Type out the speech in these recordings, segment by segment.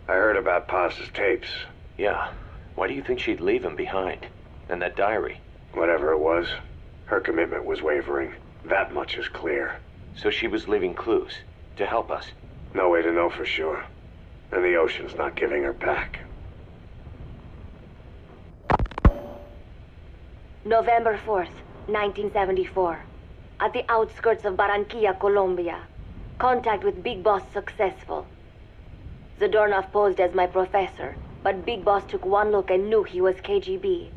I heard about Pass's tapes. Yeah. Why do you think she'd leave him behind? And that diary? Whatever it was, her commitment was wavering. That much is clear. So she was leaving clues to help us. No way to know for sure. And the ocean's not giving her back. November 4th, 1974. At the outskirts of Barranquilla, Colombia. Contact with Big Boss successful. Zadornov posed as my professor, but Big Boss took one look and knew he was KGB.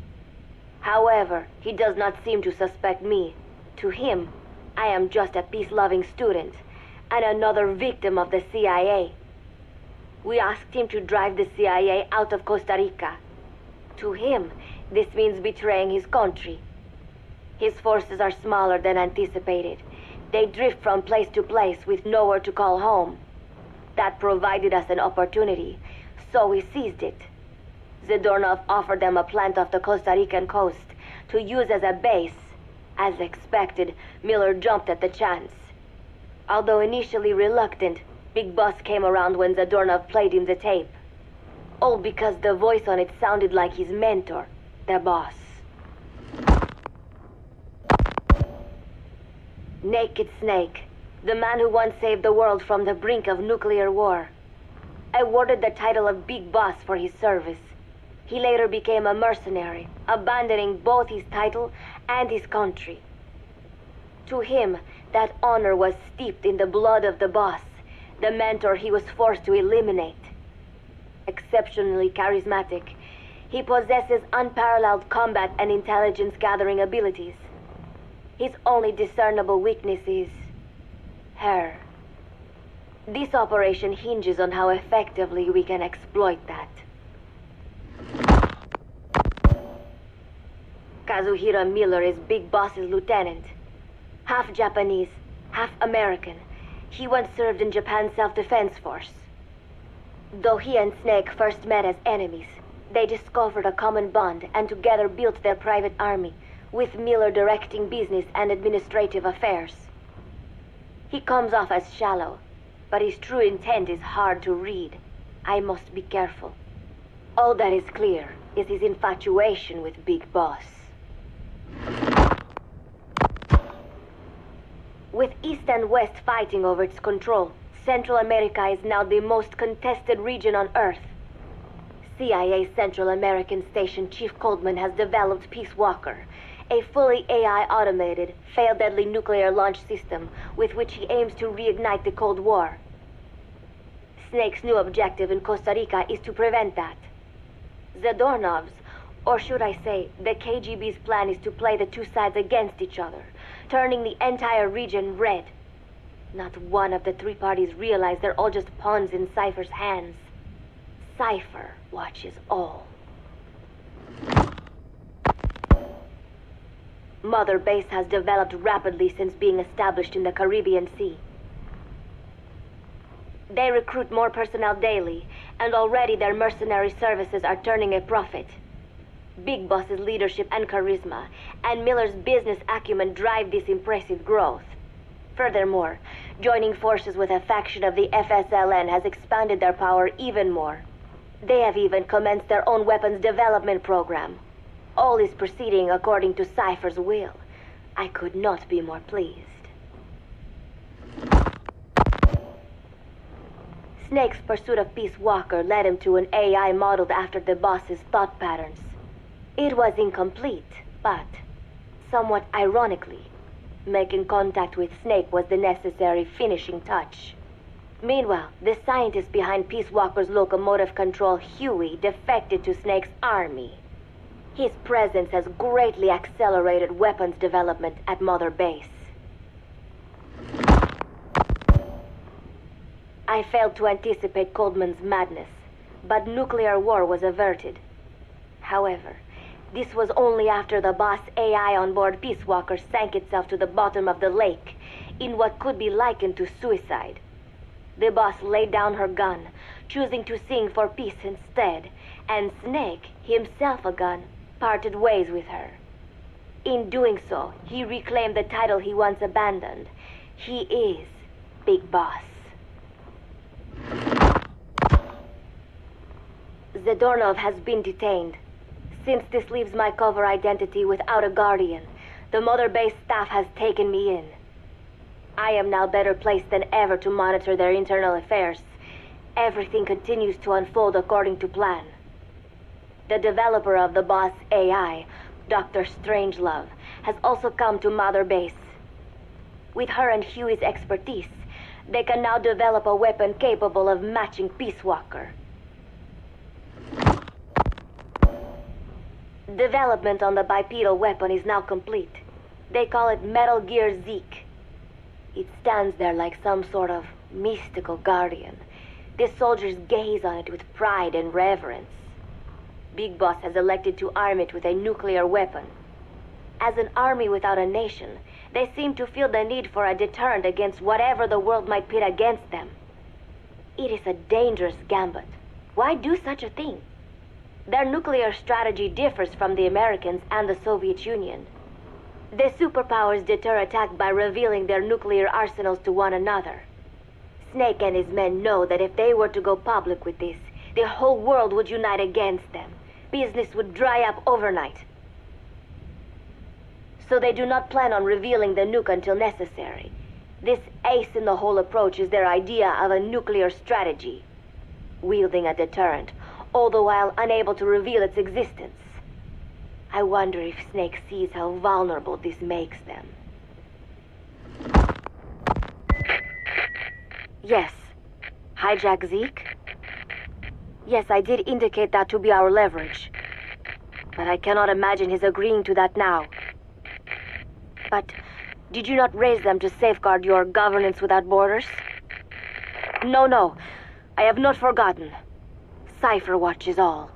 However, he does not seem to suspect me. To him, I am just a peace-loving student, and another victim of the CIA. We asked him to drive the CIA out of Costa Rica. To him, this means betraying his country. His forces are smaller than anticipated. They drift from place to place with nowhere to call home. That provided us an opportunity, so we seized it. Zadornov offered them a plant off the Costa Rican coast to use as a base. As expected, Miller jumped at the chance. Although initially reluctant, Big Boss came around when Zadornov played him the tape. All because the voice on it sounded like his mentor, the boss. Naked Snake, the man who once saved the world from the brink of nuclear war. Awarded the title of Big Boss for his service. He later became a mercenary, abandoning both his title and his country. To him, that honor was steeped in the blood of the boss, the mentor he was forced to eliminate. Exceptionally charismatic, he possesses unparalleled combat and intelligence-gathering abilities. His only discernible weakness is her. This operation hinges on how effectively we can exploit that. Kazuhiro Miller is Big Boss's lieutenant. Half Japanese, half American. He once served in Japan's self-defense force. Though he and Snake first met as enemies, they discovered a common bond and together built their private army, with Miller directing business and administrative affairs. He comes off as shallow, but his true intent is hard to read. I must be careful. All that is clear is his infatuation with Big Boss. With East and West fighting over its control, Central America is now the most contested region on Earth. CIA Central American Station Chief Coldman has developed Peace Walker, a fully AI-automated, fail-deadly nuclear launch system with which he aims to reignite the Cold War. Snake's new objective in Costa Rica is to prevent that. Zadornov's, or should I say, the KGB's plan is to play the two sides against each other, turning the entire region red. Not one of the three parties realize they're all just pawns in Cypher's hands. Cypher watches all. Mother Base has developed rapidly since being established in the Caribbean Sea. They recruit more personnel daily, and already their mercenary services are turning a profit. Big Boss's leadership and charisma, and Miller's business acumen drive this impressive growth. Furthermore, joining forces with a faction of the FSLN has expanded their power even more. They have even commenced their own weapons development program. All is proceeding according to Cypher's will. I could not be more pleased. Snake's pursuit of Peace Walker led him to an AI modeled after the boss's thought patterns. It was incomplete, but, somewhat ironically, making contact with Snake was the necessary finishing touch. Meanwhile, the scientist behind Peace Walker's locomotive control, Huey, defected to Snake's army. His presence has greatly accelerated weapons development at Mother Base. I failed to anticipate Coldman's madness, but nuclear war was averted. However, this was only after the boss AI on board Peace Walker sank itself to the bottom of the lake in what could be likened to suicide. The boss laid down her gun, choosing to sing for peace instead, and Snake, himself a gun, parted ways with her. In doing so, he reclaimed the title he once abandoned. He is Big Boss. Zadornov has been detained. Since this leaves my cover identity without a guardian, the Mother Base staff has taken me in. I am now better placed than ever to monitor their internal affairs. Everything continues to unfold according to plan. The developer of the boss AI, Dr. Strangelove, has also come to Mother Base. With her and Huey's expertise, they can now develop a weapon capable of matching Peace Walker. Development on the bipedal weapon is now complete. They call it Metal Gear Zeke. It stands there like some sort of mystical guardian. The soldiers gaze on it with pride and reverence. Big Boss has elected to arm it with a nuclear weapon. As an army without a nation, they seem to feel the need for a deterrent against whatever the world might pit against them. It is a dangerous gambit. Why do such a thing? Their nuclear strategy differs from the Americans and the Soviet Union. The superpowers deter attack by revealing their nuclear arsenals to one another. Snake and his men know that if they were to go public with this, the whole world would unite against them. Business would dry up overnight. So they do not plan on revealing the nuke until necessary. This ace-in-the-hole approach is their idea of a nuclear strategy. Wielding a deterrent, all the while unable to reveal its existence. I wonder if Snake sees how vulnerable this makes them. Yes. Hijack Zeke? Yes, I did indicate that to be our leverage. But I cannot imagine his agreeing to that now. But did you not raise them to safeguard your governance without borders? No. I have not forgotten. Cipher watches all.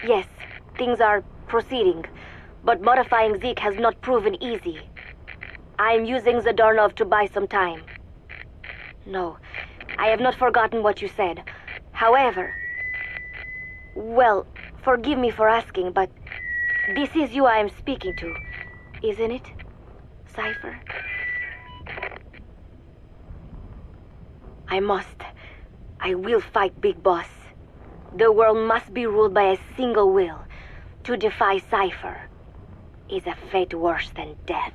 Yes, things are proceeding, but modifying Zeke has not proven easy. I am using Zadornov to buy some time. No, I have not forgotten what you said. However, well, forgive me for asking, but this is you I am speaking to, isn't it, Cipher? I will fight Big Boss. The world must be ruled by a single will. To defy Cipher is a fate worse than death.